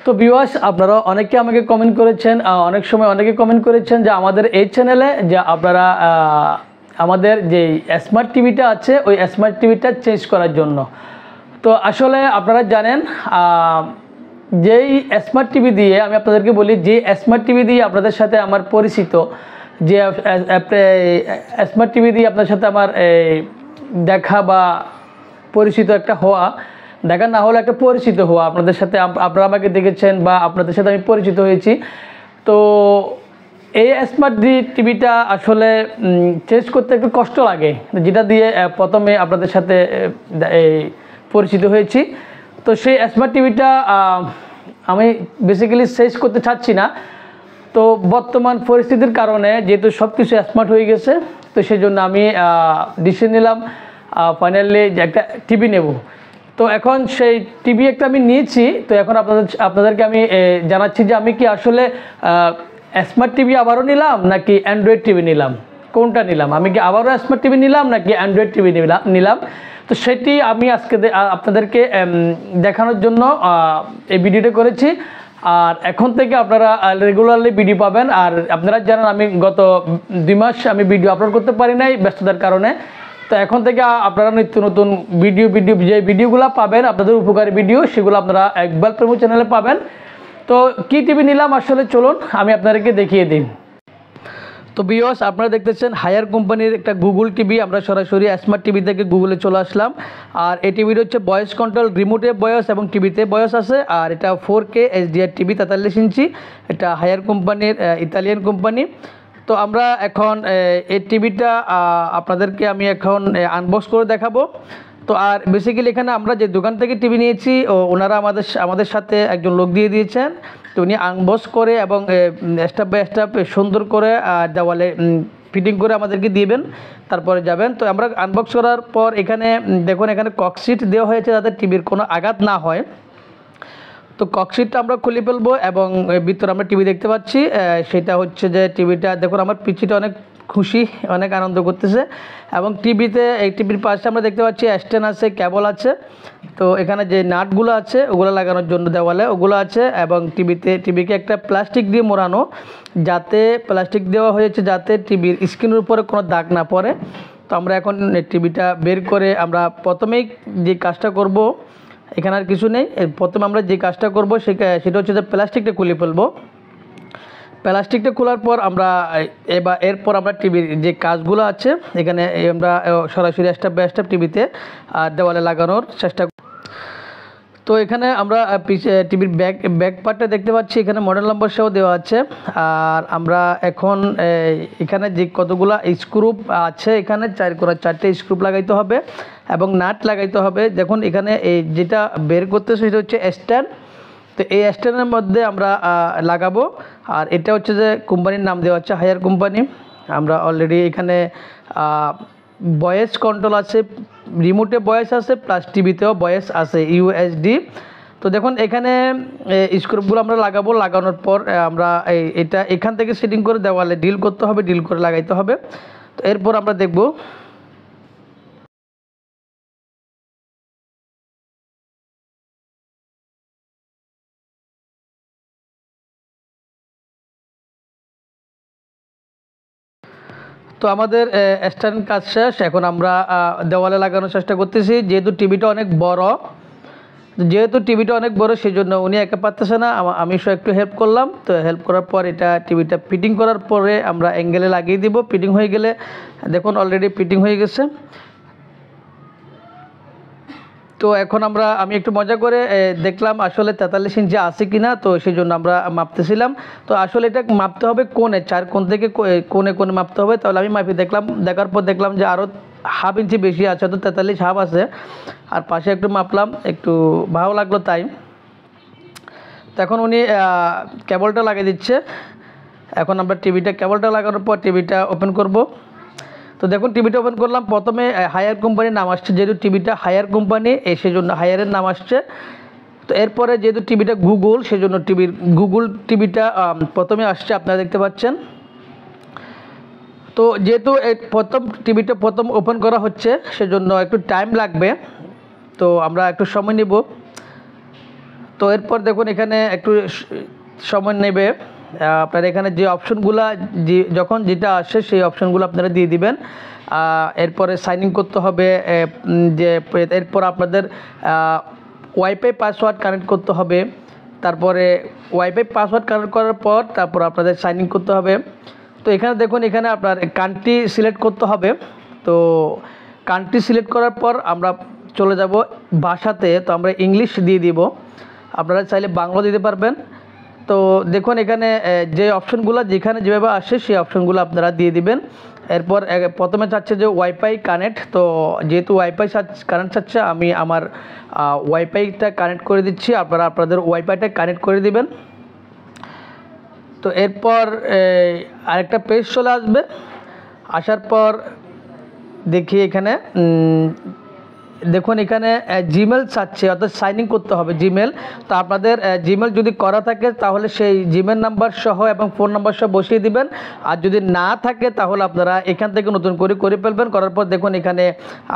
তো ভিউয়ার্স, আপনারা অনেকে আমাকে কমেন্ট করেছেন, অনেক সময় অনেকে কমেন্ট করেছেন যে আমাদের এই চ্যানেলে যে আপনারা আমাদের যে স্মার্ট টিভিটা আছে ওই স্মার্ট টিভিটা চেঞ্জ করার জন্য। তো আসলে আপনারা জানেন যেই স্মার্ট টিভি দিয়ে আমি আপনাদেরকে বলি, যে স্মার্ট টিভি দিয়ে আপনাদের সাথে আমার পরিচিত, যে স্মার্ট টিভি দিয়ে আপনার সাথে আমার দেখা বা পরিচিত একটা হওয়া, দেখা না হলে একটা পরিচিত হওয়া, আপনাদের সাথে আপনারা আমাকে দেখেছেন বা আপনাদের সাথে আমি পরিচিত হয়েছি। তো এই স্মার্ট টিভিটা আসলে চেঞ্জ করতে একটু কষ্ট লাগে, যেটা দিয়ে প্রথমে আপনাদের সাথে পরিচিত হয়েছি। তো সেই স্মার্ট টিভিটা আমি বেসিক্যালি চেঞ্জ করতে চাচ্ছি না। তো বর্তমান পরিস্থিতির কারণে যেহেতু সব কিছু স্মার্ট হয়ে গেছে, তো সেই জন্য আমি ডিসিশন নিলাম ফাইনালি যে একটা টিভি নেব। তো এখন সেই টিভি একটা আমি নিয়েছি। তো এখন আপনাদেরকে আমি জানাচ্ছি যে আমি কি আসলে স্মার্ট টিভি আবারও নিলাম নাকি অ্যান্ড্রয়েড টিভি নিলাম, কোনটা নিলাম, আমি কি আবারও স্মার্ট টিভি নিলাম নাকি অ্যান্ড্রয়েড টিভি নিলাম। তো সেটি আমি আজকে আপনাদেরকে দেখানোর জন্য এই ভিডিওটা করেছি। আর এখন থেকে আপনারা রেগুলারলি ভিডিও পাবেন। আর আপনারা জানেন আমি গত 2 মাস আমি ভিডিও আপলোড করতে পারি নাই ব্যস্ততার কারণে। তো এখন থেকে আপনারা নিত্য নতুন ভিডিও যে ভিডিওগুলো পাবেন, আপনাদের উপকারী ভিডিও, সেগুলো আপনারা একবার প্রমো চ্যানেলে পাবেন। তো কি টিভি নিলাম আসলে চলুন আমি আপনাদেরকে দেখিয়ে দিই। তো ভিউয়ার্স, আপনারা দেখতেছেন হায়ার কোম্পানির একটা গুগল টিভি। আমরা সরাসরি স্মার্ট টিভি থেকে গুগলে চলে আসলাম। আর এই টিভিটা হচ্ছে ভয়েস কন্ট্রোল, রিমোটে ভয়েস এবং টিভিতে ভয়েস আছে। আর এটা 4K HDR টিভি, 43 ইঞ্চি। এটা হায়ার কোম্পানির, ইতালিয়ান কোম্পানি। তো আমরা এখন এই টিভিটা আপনাদেরকে আমি এখন আনবক্স করে দেখাবো। তো আর বেসিক্যালি এখানে আমরা যে দোকান থেকে টিভি নিয়েছি, ওনারা আমাদের সাথে একজন লোক দিয়ে দিয়েছেন। তো উনি আনবক্স করে এবং স্টেপ বাই স্টেপ সুন্দর করে দেওয়ালে ফিটিং করে আমাদেরকে দিবেন, তারপরে যাবেন। তো আমরা আনবক্স করার পর এখানে দেখুন, এখানে ককশিট দেওয়া হয়েছে যাতে টিভির কোনো আঘাত না হয়। তো ককশিটটা আমরা খুলে ফেলবো এবং ভিতরে আমরা টিভি দেখতে পাচ্ছি। সেটা হচ্ছে যে টিভিটা দেখুন, আমার পিছিটা অনেক খুশি, অনেক আনন্দ করতেছে। এবং এই টিভির পাশে আমরা দেখতে পাচ্ছি স্ট্যান্ড আছে, কেবল আছে। তো এখানে যে নাটগুলো আছে ওগুলো লাগানোর জন্য দেওয়ালে ওগুলো আছে। এবং টিভিকে একটা প্লাস্টিক দিয়ে মোড়ানো, যাতে প্লাস্টিক দেওয়া হয়েছে যাতে টিভির স্ক্রিনের উপরে কোনো দাগ না পড়ে। তো আমরা এখন টিভিটা বের করে আমরা প্রথমেই যে কাজটা করব, এখানে আর কিছু নেই, প্রথমে আমরা যে কাজটা করব সেটা হচ্ছে যে প্লাস্টিকটা খুলে ফেলবো। প্লাস্টিকটা খোলার পর এরপর আমরা টিভির যে কাজগুলো আছে এখানে আমরা সরাসরি স্টেপ বাই স্টেপ টিভিতে দেওয়ালে লাগানোর চেষ্টা। তো এখানে আমরা টিভির ব্যাক পার্টটা দেখতে পাচ্ছি, এখানে মডেল নাম্বার সহ দেওয়া আছে। আর আমরা এখন এখানে যে কতগুলো স্ক্রু আছে, এখানে 4 স্ক্রু লাগাইতে হবে এবং নাট লাগাইতে হবে। দেখুন এখানে যেটা বের করতেছে সেটা হচ্ছে স্ট্যান্ড। তো এই স্ট্যান্ডের মধ্যে আমরা লাগাবো। আর এটা হচ্ছে যে কোম্পানির নাম দেওয়া হচ্ছে হায়ার কোম্পানি। আমরা অলরেডি এখানে ভয়েস কন্ট্রোল আছে, রিমোটে ভয়েস আছে, প্লাস টিভিতেও ভয়েস আছে USD। তো দেখুন এখানে স্ক্রুপগুলো আমরা লাগানোর পর আমরা এটা এখান থেকে সেটিং করে দেওয়ালে ডিল করতে হবে, ডিল করে লাগাইতে হবে। তো এরপর আমরা দেখব। তো আমাদের স্ট্যান্ড কাজ শেষ, এখন আমরা দেওয়ালে লাগানোর চেষ্টা করতেছি। যেহেতু টিভিটা অনেক বড় সেই জন্য উনি একা পারতেছে না, আমি একটু হেল্প করলাম। তো হেল্প করার পর টিভিটা ফিটিং করার পরে আমরা অ্যাঙ্গেলে লাগিয়ে দিব। ফিটিং হয়ে গেলে দেখুন অলরেডি ফিটিং হয়ে গেছে। তো এখন আমি একটু মজা করে দেখলাম আসলে 43 ইঞ্চি আছে কিনা। তো সেই জন্য আমরা মাপতেছিলাম। তো আসলে এটা মাপতে হবে কোণে, 4 কোণ থেকে কোণে মাপতে হবে। তাহলে আমি মাপি দেখার পর দেখলাম যে আরও ½ ইঞ্চি বেশি আছে, তো 43.5 আছে। আর পাশে একটু মাপলাম, একটু ভালো লাগলো তাই। তো এখন উনি কেবলটা লাগিয়ে দিচ্ছে। এখন আমরা কেবলটা লাগানোর পর টিভিটা ওপেন করব। তো দেখুন টিভিটা ওপেন করলাম, প্রথমে হায়ার কোম্পানির নাম আসছে, যেহেতু টিভিটা হায়ার কোম্পানি সেই জন্য হায়ারের নাম আসছে। তো এরপরে যেহেতু টিভিটা গুগল, সেজন্য গুগল টিভিটা প্রথমে আসছে, আপনারা দেখতে পাচ্ছেন। তো যেহেতু টিভিটা প্রথম ওপেন করা হচ্ছে সেজন্য একটু টাইম লাগবে। তো আমরা একটু সময় নিব। তো এরপর দেখুন এখানে একটু সময় নেবে। আপনার এখানে যে অপশনগুলো যখন যেটা আসে সেই অপশনগুলো আপনারা দিয়ে দিবেন। এরপরে সাইন ইন করতে হবে, যে এরপর আপনাদের ওয়াইফাই পাসওয়ার্ড কানেক্ট করতে হবে। তারপরে ওয়াইফাই পাসওয়ার্ড কানেক্ট করার পর তারপর আপনাদের সাইন ইন করতে হবে। তো এখানে দেখুন এখানে আপনার কান্ট্রি সিলেক্ট করতে হবে। তো কান্ট্রি সিলেক্ট করার পর আমরা চলে যাব ভাষাতে, তো আমরা ইংলিশ দিয়ে দিব, আপনারা চাইলে বাংলা দিতে পারবেন। তো দেখুন এখানে যে অপশনগুলো যেখানে যেভাবে আসে সেই অপশনগুলো আপনারা দিয়ে দিবেন। এরপর প্রথমে চাচ্ছে যে ওয়াইফাই কানেক্ট, তো যেহেতু ওয়াইফাই কানেক্ট চাচ্ছে আমি আমার ওয়াইফাইটা কানেক্ট করে দিচ্ছি, আপনারা আপনাদের ওয়াইফাইটা কানেক্ট করে দিবেন। তো এরপর আরেকটা পেজ চলে আসবে, আসার পর দেখি এখানে দেখুন এখানে জিমেল চাচ্ছে, অর্থাৎ সাইন ইন করতে হবে জিমেল। তো আপনাদের জিমেল যদি করা থাকে তাহলে সেই জিমেল নাম্বার সহ এবং ফোন নাম্বার সহ বসিয়ে দিবেন, আর যদি না থাকে তাহলে আপনারা এখান থেকে নতুন করে ফেলবেন। করার পর দেখুন এখানে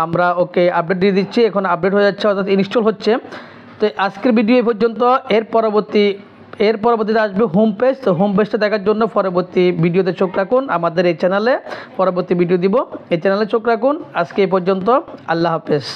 আমরা ওকে আপডেট দিয়ে দিচ্ছি, এখন আপডেট হয়ে যাচ্ছে অর্থাৎ ইনস্টল হচ্ছে। তো আজকের ভিডিও এই পর্যন্ত। এর পরবর্তীতে আসবে হোম পেজ। তো হোম পেজটা দেখার জন্য পরবর্তী ভিডিওতে চোখ রাখুন, আমাদের এই চ্যানেলে পরবর্তী ভিডিও দিব, এই চ্যানেলে চোখ রাখুন। আজকে এই পর্যন্ত, আল্লাহ হাফেজ।